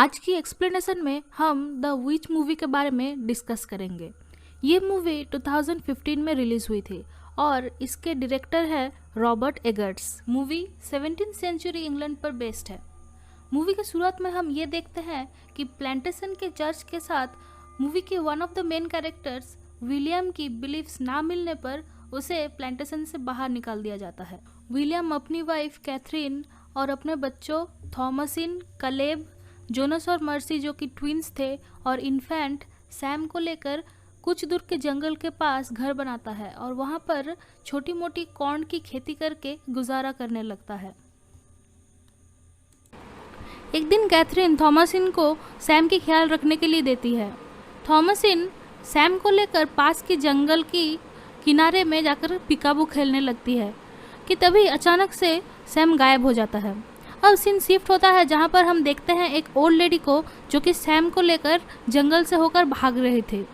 आज की एक्सप्लेनेशन में हम द विच मूवी के बारे में डिस्कस करेंगे। ये मूवी 2015 में रिलीज हुई थी और इसके डायरेक्टर है Robert Eggers. Movie 17th century England पर बेस्ड है। मूवी की शुरुआत में हम ये देखते हैं कि प्लांटेशन के चर्च के साथ मूवी के one of the main characters William की बिलीफ्स ना मिलने पर उसे प्लांटेशन से बाहर निकाल दिया जाता है। विलियम अपनी वाइफ कैथरीन और अपने बच्चों थॉमसिन, कलेब, जोनस और मर्सी जो कि ट्विंस थे और इन्फेंट सैम को लेकर कुछ दूर के जंगल के पास घर बनाता है और वहाँ पर छोटी मोटी कॉर्न की खेती करके गुजारा करने लगता है। एक दिन कैथरीन थॉमसिन को सैम की ख्याल रखने के लिए देती है। थॉमसिन सैम को लेकर पास के जंगल की किनारे में जाकर पिकाबू खेलने लगती है कि तभी अचानक से सैम गायब हो जाता है। अब सीन शिफ्ट होता है जहाँ पर हम देखते हैं एक ओल्ड लेडी को जो कि सैम को लेकर जंगल से होकर भाग रही थी।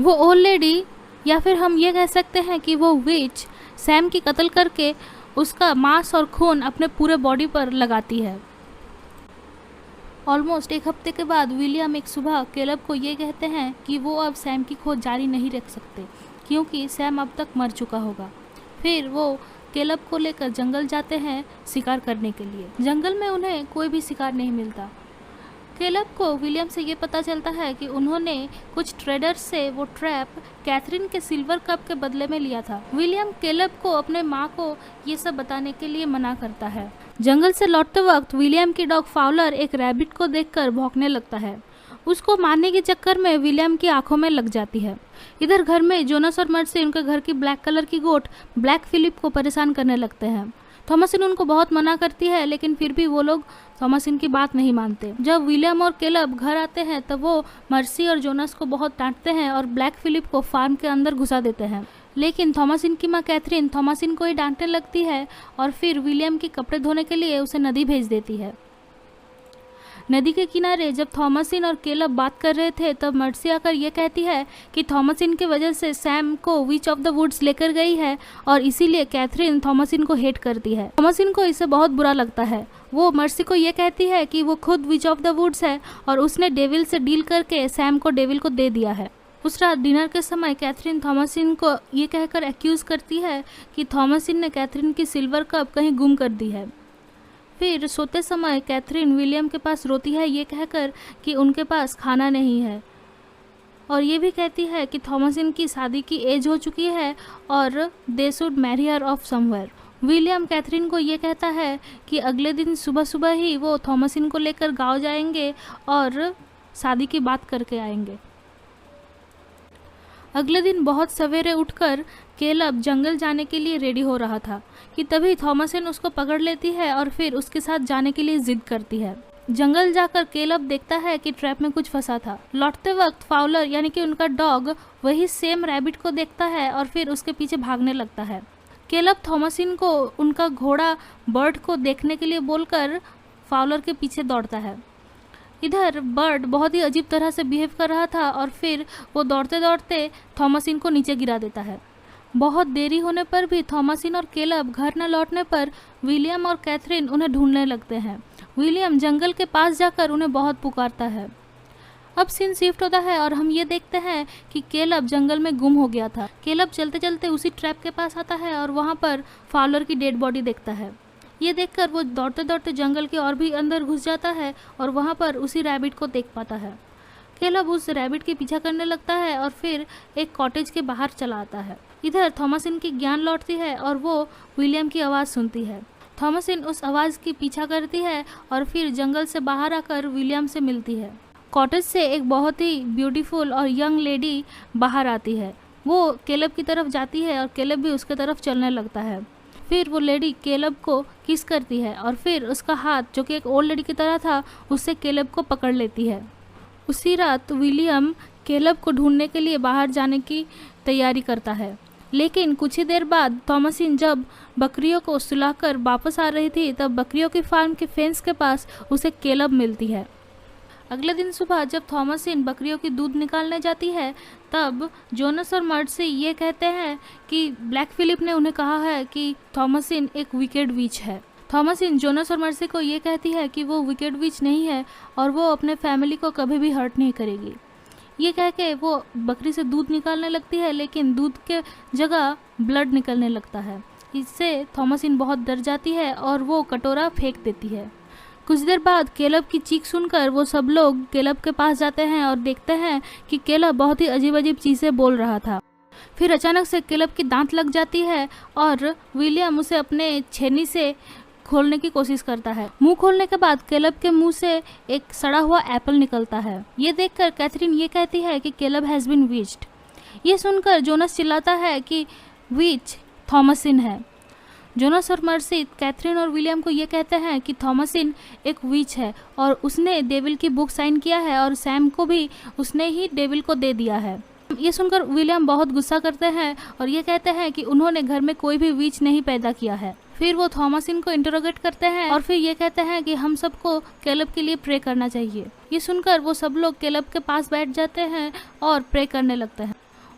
वो ओल्ड लेडी या फिर हम ये कह सकते हैं कि वो विच सैम की कत्ल करके उसका मांस और खून अपने पूरे बॉडी पर लगाती है। ऑलमोस्ट एक हफ्ते के बाद विलियम एक सुबह केलब को ये कहते हैं कि वो अब सैम की खोज जारी नहीं रख सकते क्योंकि सैम अब तक मर चुका होगा। फिर वो केलब को लेकर जंगल जाते हैं शिकार करने के लिए। जंगल में उन्हें कोई भी शिकार नहीं मिलता। केलब को विलियम से ये पता चलता है कि उन्होंने कुछ ट्रेडर्स से वो ट्रैप कैथरीन के सिल्वर कप के बदले में लिया था। विलियम केलब को अपने माँ को ये सब बताने के लिए मना करता है। जंगल से लौटते वक्त विलियम की डॉग फाउलर एक रैबिट को देखकर भौंकने लगता है। उसको मारने के चक्कर में विलियम की आंखों में लग जाती है। इधर घर में जोनस और मर्सी उनके घर की ब्लैक कलर की गोट ब्लैक फिलिप को परेशान करने लगते हैं। थॉमसिन उनको बहुत मना करती है लेकिन फिर भी वो लोग थॉमसिन की बात नहीं मानते। जब विलियम और केलब घर आते हैं तब वो मर्सी और जोनस को बहुत डांटते हैं और ब्लैक फिलिप को फार्म के अंदर घुसा देते हैं। लेकिन थॉमसिन की माँ कैथरीन थॉमसिन को ही डांटने लगती है और फिर विलियम के कपड़े धोने के लिए उसे नदी भेज देती है। नदी के किनारे जब थॉमसिन और केलब बात कर रहे थे तब मर्सी आकर ये कहती है कि थॉमसिन की वजह से सैम को विच ऑफ द वुड्स लेकर गई है और इसीलिए कैथरीन थॉमसिन को हेट करती है। थॉमसिन को इससे बहुत बुरा लगता है। वो मर्सी को ये कहती है कि वो खुद विच ऑफ द वुड्स है और उसने डेविल से डील करके सैम को डेविल को दे दिया है। उस रात डिनर के समय कैथरीन थॉमसिन को ये कहकर एक्यूज करती है कि थॉमसिन ने कैथरीन की सिल्वर कप कहीं गुम कर दी है। फिर सोते समय कैथरीन विलियम के पास रोती है ये कहकर कि उनके पास खाना नहीं है और ये भी कहती है कि थॉमसिन की शादी की एज हो चुकी है और they should marry her off somewhere. William Catherine को ये कहता है कि अगले दिन सुबह सुबह ही वो थॉमसिन को लेकर गांव जाएंगे और शादी की बात करके आएंगे। अगले दिन बहुत सवेरे उठकर केलब जंगल जाने के लिए रेडी हो रहा था कि तभी थॉमसिन उसको पकड़ लेती है और फिर उसके साथ जाने के लिए जिद करती है। जंगल जाकर केलब देखता है कि ट्रैप में कुछ फंसा था। लौटते वक्त फाउलर यानी कि उनका डॉग वही सेम रैबिट को देखता है और फिर उसके पीछे भागने लगता है। केलब थॉमसिन को उनका घोड़ा बर्ड को देखने के लिए बोलकर फाउलर के पीछे दौड़ता है। इधर बर्ड बहुत ही अजीब तरह से बिहेव कर रहा था और फिर वो दौड़ते दौड़ते थॉमसिन को नीचे गिरा देता है। बहुत देरी होने पर भी थॉमसिन और केलब घर न लौटने पर विलियम और कैथरीन उन्हें ढूंढने लगते हैं। विलियम जंगल के पास जाकर उन्हें बहुत पुकारता है। अब सीन शिफ्ट होता है और हम ये देखते हैं कि केलब जंगल में गुम हो गया था। केलब चलते चलते उसी ट्रैप के पास आता है और वहाँ पर फाउलर की डेड बॉडी देखता है। ये देखकर वो दौड़ते दौड़ते जंगल के और भी अंदर घुस जाता है और वहाँ पर उसी रैबिट को देख पाता है। केलब उस रैबिट के पीछा करने लगता है और फिर एक कॉटेज के बाहर चला आता है। इधर थॉमसिन की ज्ञान लौटती है और वो विलियम की आवाज़ सुनती है। थॉमसिन उस आवाज़ की पीछा करती है और फिर जंगल से बाहर आकर विलियम से मिलती है। कॉटेज से एक बहुत ही ब्यूटीफुल और यंग लेडी बाहर आती है। वो केलब की तरफ जाती है और केलब भी उसके तरफ चलने लगता है। फिर वो लेडी केलब को किस करती है और फिर उसका हाथ जो कि एक ओल्ड लेडी की तरह था उससे केलब को पकड़ लेती है। उसी रात विलियम केलब को ढूंढने के लिए बाहर जाने की तैयारी करता है। लेकिन कुछ ही देर बाद थॉमसिन जब बकरियों को सुलाकर वापस आ रही थी तब बकरियों की फार्म के फेंस के पास उसे केलब मिलती है। अगले दिन सुबह जब थॉमसिन बकरियों की दूध निकालने जाती है तब जोनस और मर्सी ये कहते हैं कि ब्लैक फिलिप ने उन्हें कहा है कि थॉमसिन एक विकेड विच है। थॉमसिन जोनस और मर्सी को ये कहती है कि वो विकेड विच नहीं है और वो अपने फैमिली को कभी भी हर्ट नहीं करेगी। ये कह के वो बकरी से दूध निकालने लगती है, लेकिन दूध के जगह ब्लड निकलने लगता है। इससे थॉमसिन बहुत डर जाती है और वो कटोरा फेंक देती है। कुछ देर बाद केलब की चीख सुनकर वो सब लोग केलब के पास जाते हैं और देखते हैं कि केलब बहुत ही अजीब अजीब चीज़ें बोल रहा था। फिर अचानक से केलब की दांत लग जाती है और विलियम उसे अपने छेनी से खोलने की कोशिश करता है। मुंह खोलने के बाद केलब के मुंह से एक सड़ा हुआ एप्पल निकलता है। ये देखकर कैथरीन ये कहती है कि केलब हैज़ बीन विच्ड। ये सुनकर जोनस चिल्लाता है कि विच थॉमसिन है। जोनस और मर्सी कैथरीन और विलियम को ये कहते हैं कि थॉमसिन एक विच है और उसने डेविल की बुक साइन किया है और सैम को भी उसने ही डेविल को दे दिया है। ये सुनकर विलियम बहुत गुस्सा करते हैं और ये कहते हैं कि उन्होंने घर में कोई भी विच नहीं पैदा किया है। फिर वो थॉमसिन को इंटरोगेट करते हैं और फिर ये कहते हैं कि हम सबको केलब के लिए प्रे करना चाहिए। ये सुनकर वो सब लोग केलब के पास बैठ जाते हैं और प्रे करने लगते हैं।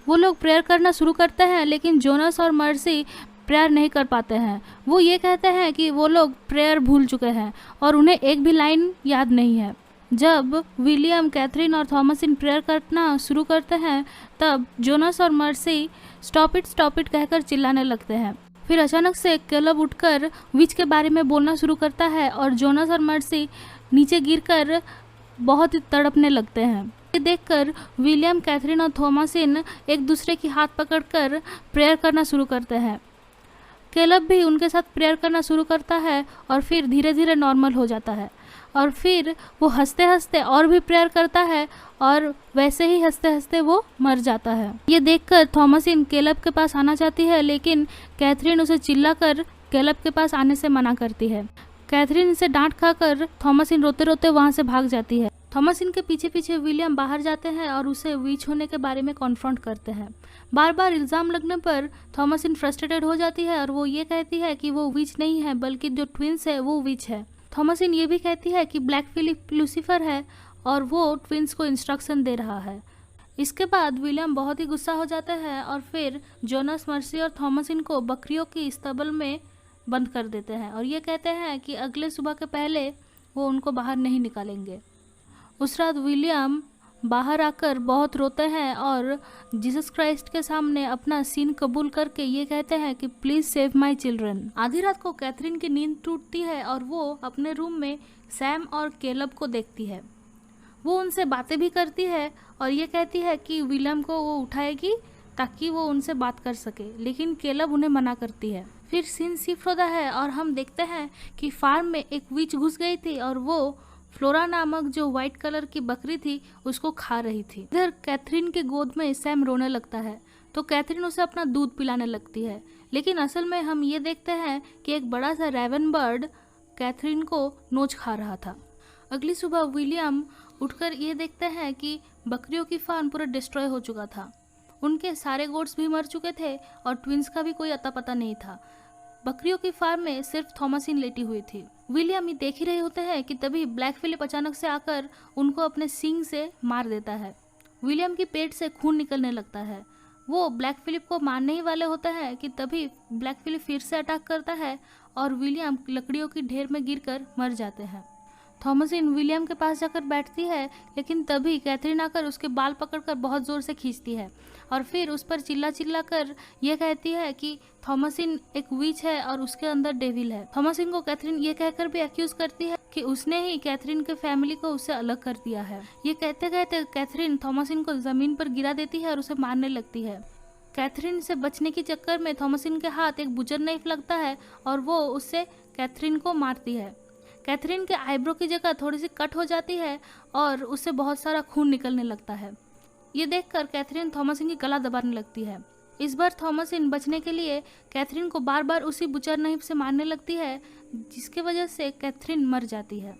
वो लोग प्रेयर करना शुरू करते हैं, लेकिन जोनस और मर्सी प्रेयर नहीं कर पाते हैं। वो ये कहते हैं कि वो लोग प्रेयर भूल चुके हैं और उन्हें एक भी लाइन याद नहीं है। जब विलियम, कैथरीन और थॉमसिन प्रेयर करना शुरू करते हैं तब जोनस और मर्सी स्टॉप इट कहकर चिल्लाने लगते हैं। फिर अचानक से केलब उठकर विच के बारे में बोलना शुरू करता है और जोनस और मर्सी नीचे गिरकर बहुत ही तड़पने लगते हैं। ये देखकर विलियम, कैथरीन और थॉमसिन एक दूसरे की हाथ पकड़कर प्रेयर करना शुरू करते हैं। केलब भी उनके साथ प्रेयर करना शुरू करता है और फिर धीरे धीरे नॉर्मल हो जाता है और फिर वो हंसते हंसते और भी प्रेयर करता है और वैसे ही हंसते हंसते वो मर जाता है। ये देखकर थॉमसिन केलब के पास आना चाहती है, लेकिन कैथरीन उसे चिल्लाकर केलब के पास आने से मना करती है। कैथरीन से डांट खाकर थॉमसिन रोते रोते वहाँ से भाग जाती है। थॉमसिन के पीछे पीछे विलियम बाहर जाते हैं और उसे विच होने के बारे में कॉन्फ्रंट करते हैं। बार बार इल्ज़ाम लगने पर थॉमसिन फ्रस्ट्रेटेड हो जाती है और वो ये कहती है कि वो विच नहीं है बल्कि जो ट्विंस है वो विच है। थॉमसिन ये भी कहती है कि ब्लैक फिलिप लूसीफर है और वो ट्विंस को इंस्ट्रक्शन दे रहा है। इसके बाद विलियम बहुत ही गुस्सा हो जाता है और फिर जोनस, मर्सी और थॉमसिन को बकरियों की स्तबल में बंद कर देते हैं और ये कहते हैं कि अगले सुबह के पहले वो उनको बाहर नहीं निकालेंगे। उस रात विलियम बाहर आकर बहुत रोते हैं और जीसस क्राइस्ट के सामने अपना सीन कबूल करके ये कहते हैं कि प्लीज़ सेव माय चिल्ड्रन। आधी रात को कैथरीन की नींद टूटती है और वो अपने रूम में सैम और केलब को देखती है। वो उनसे बातें भी करती है और ये कहती है कि विलियम को वो उठाएगी ताकि वो उनसे बात कर सके, लेकिन केलब उन्हें मना करती है। फिर सीन शिफ्ट होता है और हम देखते हैं कि फार्म में एक विच घुस गई थी और वो फ्लोरा नामक जो व्हाइट कलर की बकरी थी उसको खा रही थी। इधर कैथरीन के गोद में सैम रोने लगता है तो कैथरीन उसे अपना दूध पिलाने लगती है, लेकिन असल में हम ये देखते हैं कि एक बड़ा सा रेवन बर्ड कैथरीन को नोच खा रहा था। अगली सुबह विलियम उठकर ये देखते हैं कि बकरियों की फार्म पूरा डिस्ट्रॉय हो चुका था। उनके सारे गोट्स भी मर चुके थे और ट्विंस का भी कोई अता पता नहीं था। बकरियों की फार्म में सिर्फ थॉमसिन लेटी हुई थी। विलियम ये देख ही रहे होते हैं कि तभी ब्लैक फिलिप अचानक से आकर उनको अपने सींग से मार देता है। विलियम की पेट से खून निकलने लगता है। वो ब्लैक फिलिप को मारने ही वाले होते हैं कि तभी ब्लैक फिलिप फिर से अटैक करता है और विलियम लकड़ियों की ढेर में गिरकर मर जाते हैं। थॉमसिन विलियम के पास जाकर बैठती है, लेकिन तभी कैथरीन आकर उसके बाल पकड़कर बहुत ज़ोर से खींचती है और फिर उस पर चिल्ला कर यह कहती है कि थॉमसिन एक विच है और उसके अंदर डेविल है। थॉमसिन को कैथरीन ये कहकर भी एक्यूज करती है कि उसने ही कैथरीन के फैमिली को उससे अलग कर दिया है। ये कहते कहते कैथरीन थॉमसिन को ज़मीन पर गिरा देती है और उसे मारने लगती है। कैथरीन से बचने के चक्कर में थॉमसिन के हाथ एक बुचर नाइफ लगता है और वो उससे कैथरीन को मारती है। कैथरीन के आईब्रो की जगह थोड़ी सी कट हो जाती है और उससे बहुत सारा खून निकलने लगता है। ये देखकर कैथरीन थॉमसिन की गला दबाने लगती है। इस बार थॉमसिन बचने के लिए कैथरीन को बार बार उसी बुचर नाइफ से मारने लगती है, जिसके वजह से कैथरीन मर जाती है।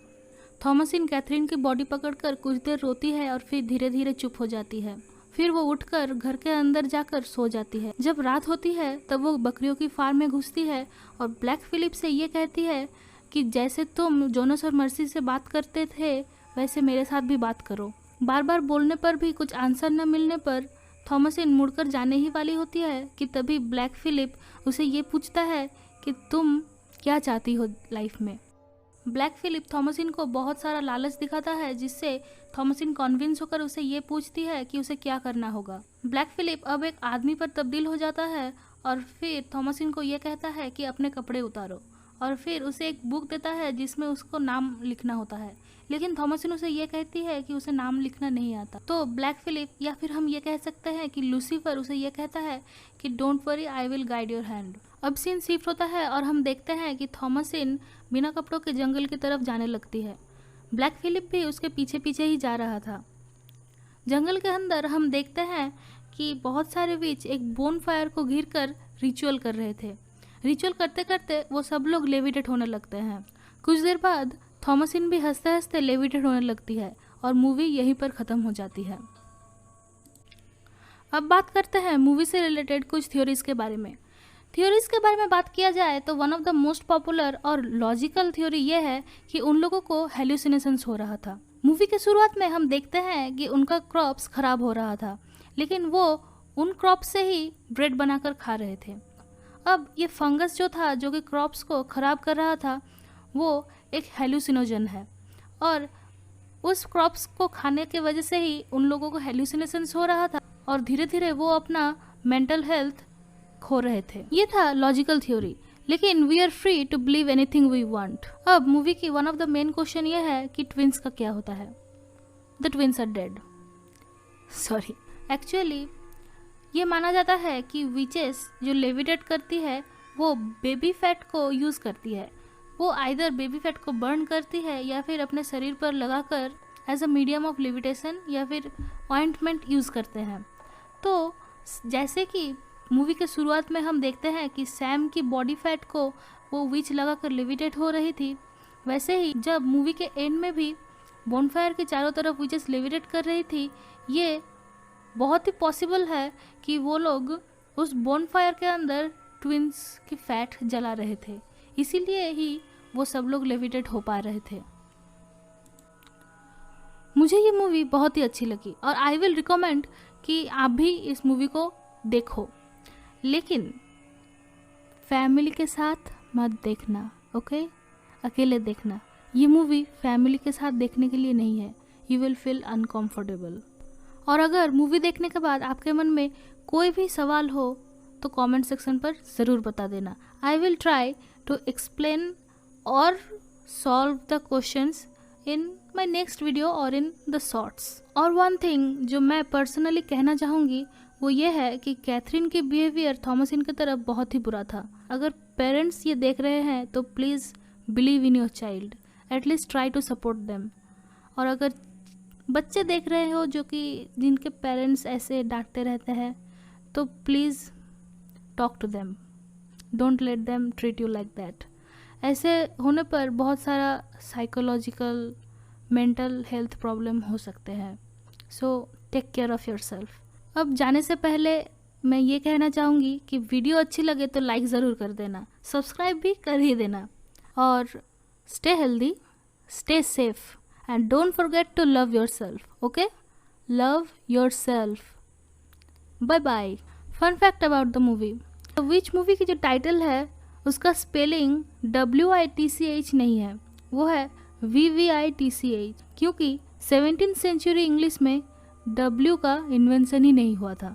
थॉमसिन कैथरीन की बॉडी पकड़कर कुछ देर रोती है और फिर धीरे धीरे चुप हो जाती है। फिर वो उठकर घर के अंदर जाकर सो जाती है। जब रात होती है तब वो बकरियों की फार्म में घुसती है और ब्लैक फिलिप से ये कहती है कि जैसे तुम जोनस और मर्सी से बात करते थे वैसे मेरे साथ भी बात करो। बार बार बोलने पर भी कुछ आंसर न मिलने पर थॉमसिन मुड़कर जाने ही वाली होती है कि तभी ब्लैक फिलिप उसे ये पूछता है कि तुम क्या चाहती हो लाइफ में। ब्लैक फिलिप थॉमसिन को बहुत सारा लालच दिखाता है, जिससे थॉमसिन कन्विंस होकर उसे ये पूछती है कि उसे क्या करना होगा। ब्लैक फिलिप अब एक आदमी पर तब्दील हो जाता है और फिर थॉमसिन को ये कहता है कि अपने कपड़े उतारो, और फिर उसे एक बुक देता है जिसमें उसको नाम लिखना होता है। लेकिन थॉमसिन उसे ये कहती है कि उसे नाम लिखना नहीं आता। तो ब्लैक फिलिप, या फिर हम ये कह सकते हैं कि लूसीफर, उसे ये कहता है कि don't worry, I will guide your hand. अब सीन शिफ्ट होता है और हम देखते हैं कि थॉमसिन बिना कपड़ों के जंगल की तरफ जाने लगती है। ब्लैक फिलिप भी उसके पीछे पीछे ही जा रहा था। जंगल के अंदर हम देखते हैं कि बहुत सारे विच एक बोन फायर को घिर कर रिचुअल कर रहे थे। रिचुअल करते करते वो सब लोग लेविटेट होने लगते हैं। कुछ देर बाद थॉमसिन भी हंसते हंसते लेविटेट होने लगती है और मूवी यहीं पर ख़त्म हो जाती है। अब बात करते हैं मूवी से रिलेटेड कुछ थ्योरीज के बारे में। थ्योरीज के बारे में बात किया जाए तो one of the most popular और लॉजिकल थ्योरी ये है कि उन लोगों को हेल्यूसिनेशंस हो रहा था। मूवी के शुरुआत में हम देखते हैं कि उनका क्रॉप्स खराब हो रहा था, लेकिन वो उन क्रॉप्स से ही ब्रेड बनाकर खा रहे थे। अब ये फंगस जो था, जो कि क्रॉप्स को खराब कर रहा था, वो एक हेल्यूसिनोजन है, और उस क्रॉप्स को खाने के वजह से ही उन लोगों को हेल्यूसिनेशंस हो रहा था और धीरे धीरे वो अपना मेंटल हेल्थ खो रहे थे। ये था लॉजिकल थ्योरी, लेकिन we are free to believe anything we want. अब मूवी की one of the main question ये है कि ट्विंस का क्या होता है। The twins are dead. Sorry, actually ये माना जाता है कि विचेस जो लेविटेट करती है वो बेबी फैट को यूज़ करती है। वो आइदर बेबी फैट को बर्न करती है या फिर अपने शरीर पर लगाकर as a medium of levitation या फिर ऑइंटमेंट यूज़ करते हैं। तो जैसे कि मूवी के शुरुआत में हम देखते हैं कि सैम की बॉडी फैट को वो विच लगाकर लेविटेट हो रही थी, वैसे ही जब मूवी के एंड में भी बोनफायर के चारों तरफ विचेस लेविटेट कर रही थी, ये बहुत ही पॉसिबल है कि वो लोग उस बोनफायर के अंदर ट्विंस की फैट जला रहे थे, इसीलिए ही वो सब लोग लेविटेट हो पा रहे थे। मुझे ये मूवी बहुत ही अच्छी लगी और आई विल रिकमेंड कि आप भी इस मूवी को देखो, लेकिन फैमिली के साथ मत देखना, ओके? अकेले देखना। ये मूवी फैमिली के साथ देखने के लिए नहीं है, यू विल फील अनकम्फर्टेबल। और अगर मूवी देखने के बाद आपके मन में कोई भी सवाल हो तो कमेंट सेक्शन पर ज़रूर बता देना। I will try to explain और solve the questions in my next video और इन द शॉर्ट्स। और वन थिंग जो मैं पर्सनली कहना चाहूँगी वो ये है कि कैथरीन की बिहेवियर थॉमसिन की तरफ बहुत ही बुरा था। अगर पेरेंट्स ये देख रहे हैं तो please believe in your child, at least try to support them. और अगर बच्चे देख रहे हो जो कि जिनके पेरेंट्स ऐसे डांटते रहते हैं, तो please talk to them, don't let them treat you like that. ऐसे होने पर बहुत सारा साइकोलॉजिकल मेंटल हेल्थ प्रॉब्लम हो सकते हैं। So take care of yourself. अब जाने से पहले मैं ये कहना चाहूँगी कि वीडियो अच्छी लगे तो लाइक ज़रूर कर देना, सब्सक्राइब भी कर ही देना, और stay healthy, stay safe, and don't forget to love yourself, okay? Love yourself. Bye bye. Fun fact about the movie, which movie की जो टाइटल है उसका स्पेलिंग WITCH नहीं है, वो है VVITCH, क्योंकि 17th सेंचुरी इंग्लिश में W का इन्वेंशन ही नहीं हुआ था।